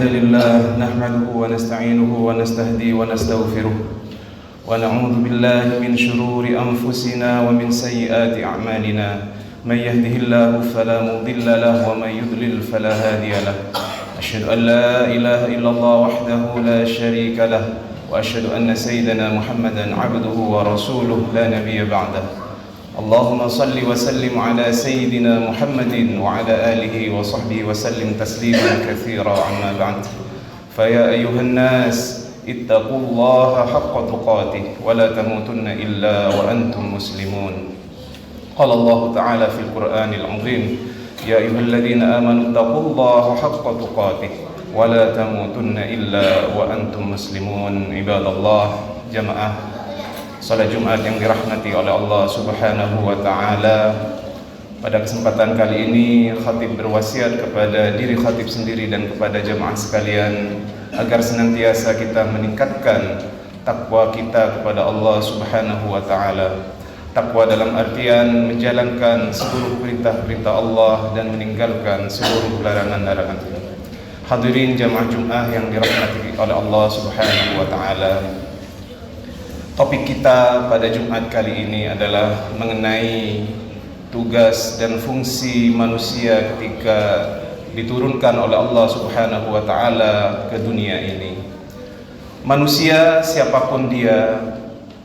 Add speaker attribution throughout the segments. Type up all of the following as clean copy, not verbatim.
Speaker 1: لله نحمده ونستعينه ونستهديه ونستغفره ونعوذ بالله من شرور أنفسنا ومن سيئات أعمالنا من يهده الله فلا مضل له ومن يضلل فلا هادي له أشهد أن لا إله إلا الله وحده لا شريك له وأشهد أن سيدنا محمدا عبده ورسوله لا نبي بعده اللهم صل وسلم على سيدنا محمد وعلى آله وصحبه وسلم تسليما كثيرا عما بعد فيا أيها الناس اتقوا الله حق تقاته ولا تموتن إلا وأنتم مسلمون قال الله تعالى في القرآن العظيم يا أيها الذين آمنوا اتقوا الله حق تقاته ولا تموتن إلا وأنتم مسلمون عباد الله جماعة salat Jumat yang dirahmati oleh Allah Subhanahu wa taala. Pada kesempatan kali ini khatib berwasiat kepada diri khatib sendiri dan kepada jemaah sekalian agar senantiasa kita meningkatkan takwa kita kepada Allah Subhanahu wa taala. Takwa dalam artian menjalankan seluruh perintah-perintah Allah dan meninggalkan seluruh larangan-larangan. Hadirin jemaah Jumat yang dirahmati oleh Allah Subhanahu wa taala. Topik kita pada Jumat kali ini adalah mengenai tugas dan fungsi manusia ketika diturunkan oleh Allah Subhanahu wa taala ke dunia ini. Manusia siapapun dia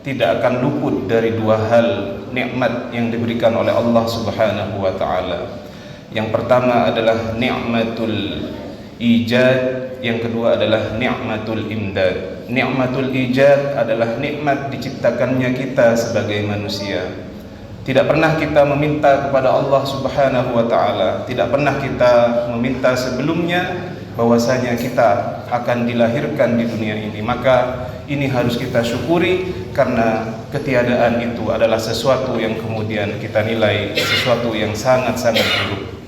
Speaker 1: tidak akan luput dari dua hal nikmat yang diberikan oleh Allah Subhanahu wa taala. Yang pertama adalah nikmatul ijad, yang kedua adalah nikmatul imdad. Nikmatul ijad adalah nikmat diciptakannya kita sebagai manusia. Tidak pernah kita meminta kepada Allah Subhanahu wa taala, tidak pernah kita meminta sebelumnya bahwasanya kita akan dilahirkan di dunia ini. Maka ini harus kita syukuri karena ketiadaan itu adalah sesuatu yang kemudian kita nilai sesuatu yang sangat-sangat buruk.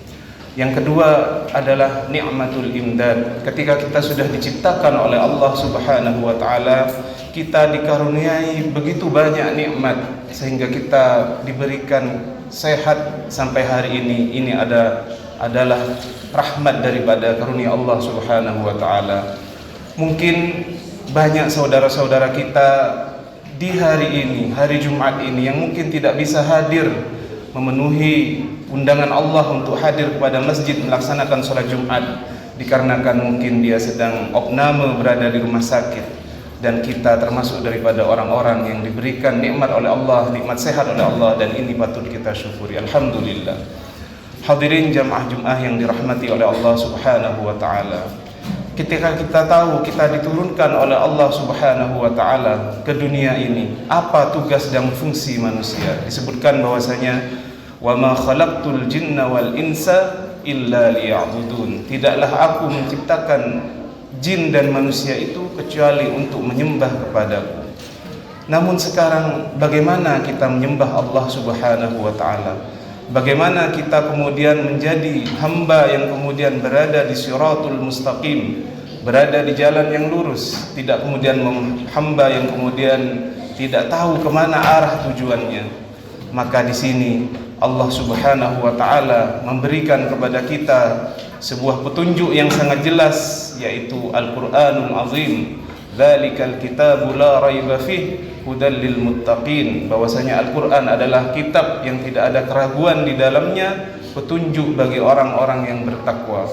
Speaker 1: Yang kedua adalah nikmatul imdad. Ketika kita sudah diciptakan oleh Allah Subhanahu wa taala, kita dikaruniai begitu banyak nikmat sehingga kita diberikan sehat sampai hari ini. Ini adalah rahmat daripada karunia Allah Subhanahu wa taala. Mungkin banyak saudara-saudara kita di hari ini, hari Jumat ini yang mungkin tidak bisa hadir memenuhi undangan Allah untuk hadir kepada masjid melaksanakan sholat Jumat dikarenakan mungkin dia sedang opname berada di rumah sakit, dan kita termasuk daripada orang-orang yang diberikan nikmat oleh Allah, nikmat sehat oleh Allah, dan ini patut kita syukuri. Alhamdulillah. Hadirin jamaah Jumat yang dirahmati oleh Allah Subhanahu wa taala. Ketika kita tahu kita diturunkan oleh Allah Subhanahu wa taala ke dunia ini, apa tugas dan fungsi manusia? Disebutkan bahwasanya wa ma khalaqtul jinna wal insa illa liya'budun. Tidaklah aku menciptakan jin dan manusia itu kecuali untuk menyembah kepadaku. Namun sekarang bagaimana kita menyembah Allah Subhanahu wa taala? Bagaimana kita kemudian menjadi hamba yang kemudian berada di siratul mustaqim, berada di jalan yang lurus, tidak kemudian hamba yang kemudian tidak tahu kemana arah tujuannya. Maka di sini Allah Subhanahu wa taala memberikan kepada kita sebuah petunjuk yang sangat jelas, yaitu Al-Qur'anul Azim. Dzalikal kitabu la raiba fih hudal lil muttaqin. Bahwasanya Al-Qur'an adalah kitab yang tidak ada keraguan di dalamnya, petunjuk bagi orang-orang yang bertakwa.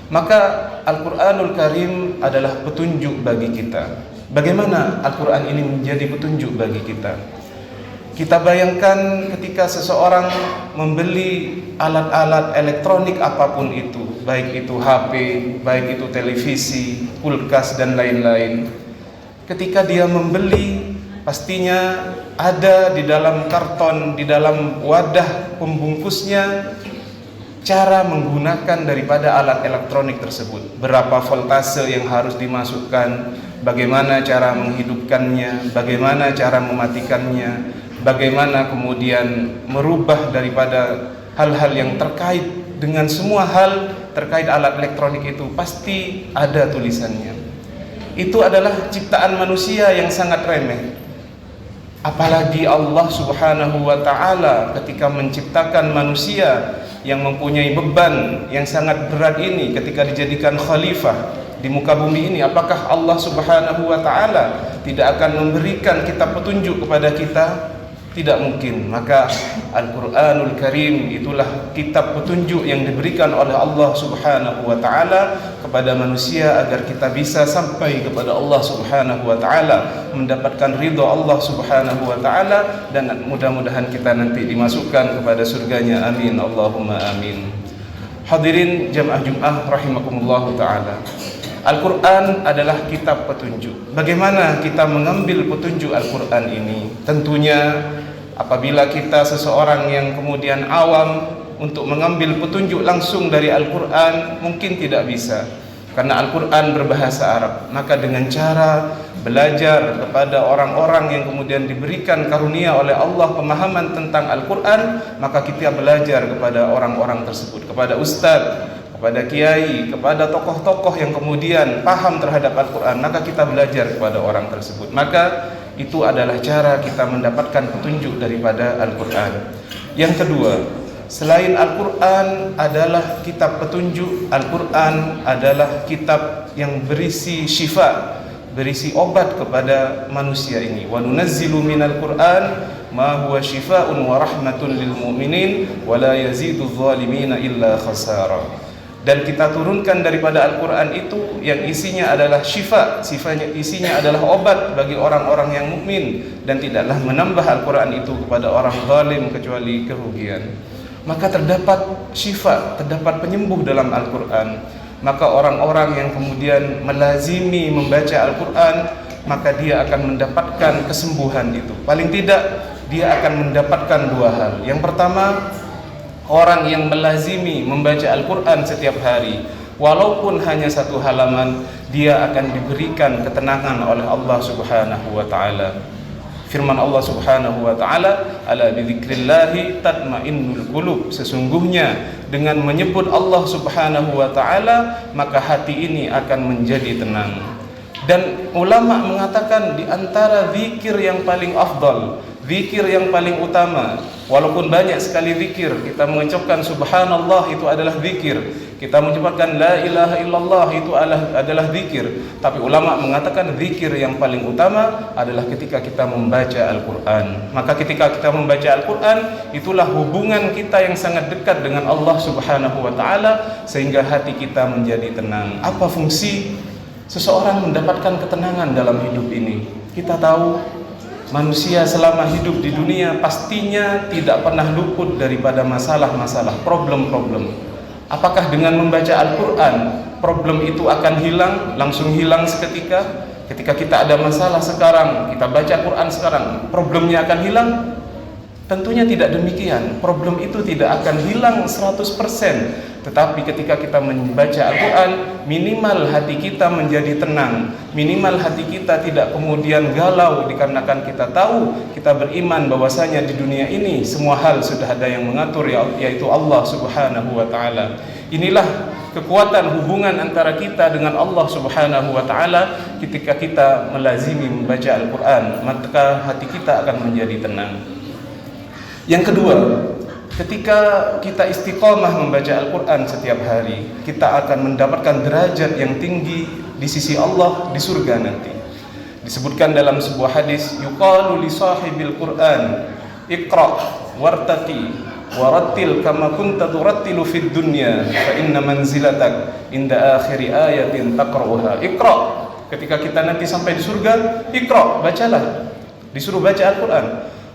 Speaker 1: Maka Al-Qur'anul Karim adalah petunjuk bagi kita. Bagaimana Al-Qur'an ini menjadi petunjuk bagi kita? Kita bayangkan ketika seseorang membeli alat-alat elektronik apapun itu, baik itu HP, baik itu televisi, kulkas dan lain-lain. Ketika dia membeli, pastinya ada di dalam karton, di dalam wadah pembungkusnya cara menggunakan daripada alat elektronik tersebut. Berapa voltase yang harus dimasukkan, bagaimana cara menghidupkannya, bagaimana cara mematikannya, bagaimana kemudian merubah daripada hal-hal yang terkait dengan semua hal terkait alat elektronik itu pasti ada tulisannya. Itu adalah ciptaan manusia yang sangat remeh. Apalagi Allah Subhanahu wa ta'ala ketika menciptakan manusia yang mempunyai beban yang sangat berat ini, ketika dijadikan khalifah, di muka bumi ini, apakah Allah Subhanahu wa taala tidak akan memberikan kitab petunjuk kepada kita? Tidak mungkin. Maka Al-Qur'anul Karim itulah kitab petunjuk yang diberikan oleh Allah Subhanahu wa taala kepada manusia agar kita bisa sampai kepada Allah Subhanahu wa taala, mendapatkan ridha Allah Subhanahu wa taala, dan mudah-mudahan kita nanti dimasukkan kepada surganya. Amin Allahumma amin. Hadirin jamaah Jumat rahimakumullah taala. Al-Quran adalah kitab petunjuk. Bagaimana kita mengambil petunjuk Al-Quran ini? Tentunya apabila kita seseorang yang kemudian awam untuk mengambil petunjuk langsung dari Al-Quran, mungkin tidak bisa, karena Al-Quran berbahasa Arab. Maka dengan cara belajar kepada orang-orang yang kemudian diberikan karunia oleh Allah pemahaman tentang Al-Quran, maka kita belajar kepada orang-orang tersebut, kepada ustadz, kepada kiai, kepada tokoh-tokoh yang kemudian paham terhadap Al-Quran, maka kita belajar kepada orang tersebut. Maka itu adalah cara kita mendapatkan petunjuk daripada Al-Quran. Yang kedua, selain Al-Quran adalah kitab petunjuk, Al-Quran adalah kitab yang berisi syifa, berisi obat kepada manusia ini. Wa nunazzilu minal Qur'an ma huwa syifaa'un wa rahmatun lil mu'minin wa la yazidu adh-dhalimina illa khasara. Dan kita turunkan daripada Al-Quran itu yang isinya adalah syifa, isinya adalah obat bagi orang-orang yang mukmin, dan tidaklah menambah Al-Quran itu kepada orang zalim kecuali kerugian. Maka terdapat syifa, terdapat penyembuh dalam Al-Quran. Maka orang-orang yang kemudian melazimi membaca Al-Quran, maka dia akan mendapatkan kesembuhan itu. Paling tidak dia akan mendapatkan dua hal. Yang pertama, orang yang melazimi membaca Al-Quran setiap hari, walaupun hanya satu halaman, dia akan diberikan ketenangan oleh Allah Subhanahu wa ta'ala. Firman Allah Subhanahu wa ta'ala, ala bidzikrillahi tatmainnul qulub. Sesungguhnya dengan menyebut Allah Subhanahu wa ta'ala, maka hati ini akan menjadi tenang. Dan ulama mengatakan di antara zikir yang paling afdal, zikir yang paling utama, walaupun banyak sekali zikir, kita mengucapkan subhanallah itu adalah zikir, kita mengucapkan la ilaha illallah itu adalah zikir, tapi ulama mengatakan zikir yang paling utama adalah ketika kita membaca Al-Quran. Maka ketika kita membaca Al-Quran, itulah hubungan kita yang sangat dekat dengan Allah Subhanahu wa ta'ala, sehingga hati kita menjadi tenang. Apa fungsi seseorang mendapatkan ketenangan dalam hidup ini? Kita tahu manusia selama hidup di dunia pastinya tidak pernah luput daripada masalah-masalah, problem-problem. Apakah dengan membaca Al-Quran problem itu akan hilang, langsung hilang seketika? Ketika kita ada masalah sekarang, kita baca Quran sekarang, problemnya akan hilang? Tentunya tidak demikian. Problem itu tidak akan hilang 100%. Tetapi ketika kita membaca Al-Quran, minimal hati kita menjadi tenang, minimal hati kita tidak kemudian galau, dikarenakan kita tahu, kita beriman bahwasanya di dunia ini semua hal sudah ada yang mengatur, yaitu Allah Subhanahu wa ta'ala. Inilah kekuatan hubungan antara kita dengan Allah Subhanahu wa ta'ala. Ketika kita melazimi membaca Al-Quran, maka hati kita akan menjadi tenang. Yang kedua, ketika kita istiqomah membaca Al-Quran setiap hari, kita akan mendapatkan derajat yang tinggi di sisi Allah di surga nanti. Disebutkan dalam sebuah hadis, yuqalu li sahibil Quran iqra wartaqi warattil kama kunta turattilu fid dunya fa inna manzilatak inda akhiri ayatin taqra'uha. Iqra, ketika kita nanti sampai di surga, iqra, bacalah, disuruh baca Al-Quran.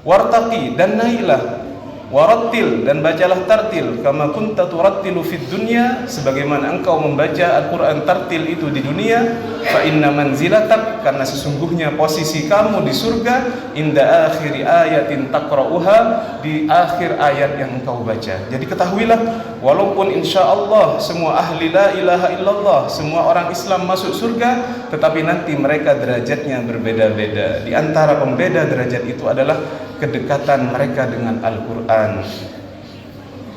Speaker 1: Wartaqi, dan naiklah. Warattil, dan bacalah tartil, kama kunta turattilu fid dunya, sebagaimana engkau membaca Al-Quran tartil itu di dunia. Fa inna manzilatak, karena sesungguhnya posisi kamu di surga, inda akhiri ayatin taqra'uha, di akhir ayat yang engkau baca. Jadi ketahuilah, walaupun insyaallah semua ahli la ilaha illallah, semua orang Islam masuk surga, tetapi nanti mereka derajatnya berbeda-beda. Di antara pembeda derajat itu adalah kedekatan mereka dengan Al-Quran.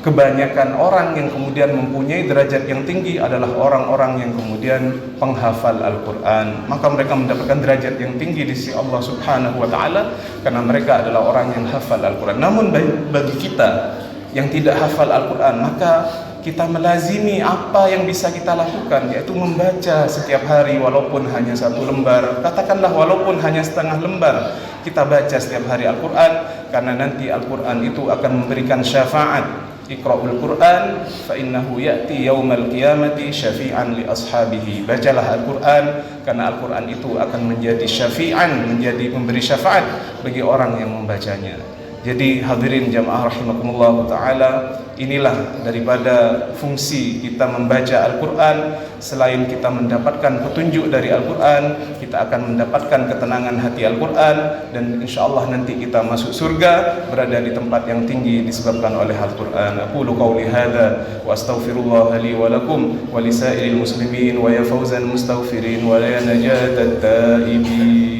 Speaker 1: Kebanyakan orang yang kemudian mempunyai derajat yang tinggi adalah orang-orang yang kemudian penghafal Al-Quran. Maka mereka mendapatkan derajat yang tinggi di sisi Allah Subhanahu wa ta'ala, karena mereka adalah orang yang hafal Al-Quran. Namun bagi kita yang tidak hafal Al-Quran, maka kita melazimi apa yang bisa kita lakukan, yaitu membaca setiap hari walaupun hanya 1 lembar, katakanlah walaupun hanya setengah lembar, kita baca setiap hari Al-Quran, karena nanti Al-Quran itu akan memberikan syafaat. Iqra'ul Quran fa innahu ya'ti yaumal qiyamati syafi'an li ashabihi. Bacalah Al-Quran, karena Al-Quran itu akan menjadi syafi'an, menjadi memberi syafaat bagi orang yang membacanya. Jadi hadirin jamaah rahimakumullah ta'ala, inilah daripada fungsi kita membaca Al-Quran. Selain kita mendapatkan petunjuk dari Al-Quran, kita akan mendapatkan ketenangan hati Al-Quran, dan insyaAllah nanti kita masuk surga, berada di tempat yang tinggi disebabkan oleh Al-Quran. Aqulu qawli hadha wa astaghfirullah li wa lakum wa lisairil muslimin wa ya fawzan mustaghfirin wa la najatat taibin.